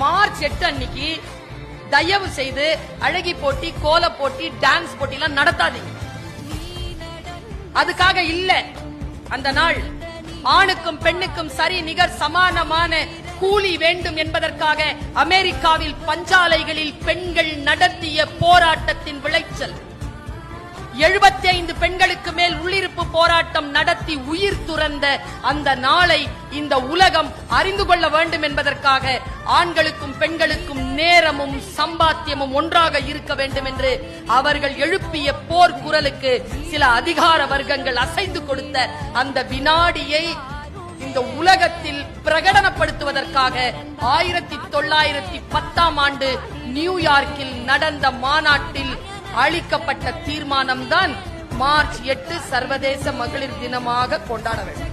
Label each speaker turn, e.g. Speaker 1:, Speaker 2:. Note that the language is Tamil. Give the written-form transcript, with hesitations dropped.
Speaker 1: மார்ச் 8 அன்னைக்கு தயவு செய்து அழகி போட்டி, கோல போட்டி, டான்ஸ் போட்டி எல்லாம் நடத்தாதீங்க. அதுக்காக இல்ல அந்த நாள். ஆணுக்கும் பெண்ணுக்கும் சரி நிகர் சமானமான கூலி வேண்டும் என்பதற்காக அமெரிக்காவில் பஞ்சாலைகளில் பெண்கள் நடத்திய போராட்டத்தின் விளைச்சல். 75 பெண்களுக்கு மேல் உள்ளிருப்பு போராட்டம் நடத்தி உயிர் துறந்த அந்த நாளை இந்த உலகம் அறிந்து கொள்ள வேண்டும் என்பதற்காக ஆண்களுக்கும் பெண்களுக்கும் நேரமும் சம்பாத்தியமும் ஒன்றாக இருக்க வேண்டும் என்று அவர்கள் எழுப்பிய போர் குரலுக்கு சில அதிகார வர்க்கங்கள் அசைந்து கொடுத்த அந்த வினாடியை இந்த உலகத்தில் பிரகடனப்படுத்துவதற்காக 1910 ஆண்டு நியூயார்க்கில் நடந்த மாநாட்டில் அளிக்கப்பட்ட தீர்மானம்தான் மார்ச் 8 சர்வதேச மகளிர் தினமாக கொண்டாட வேண்டும்.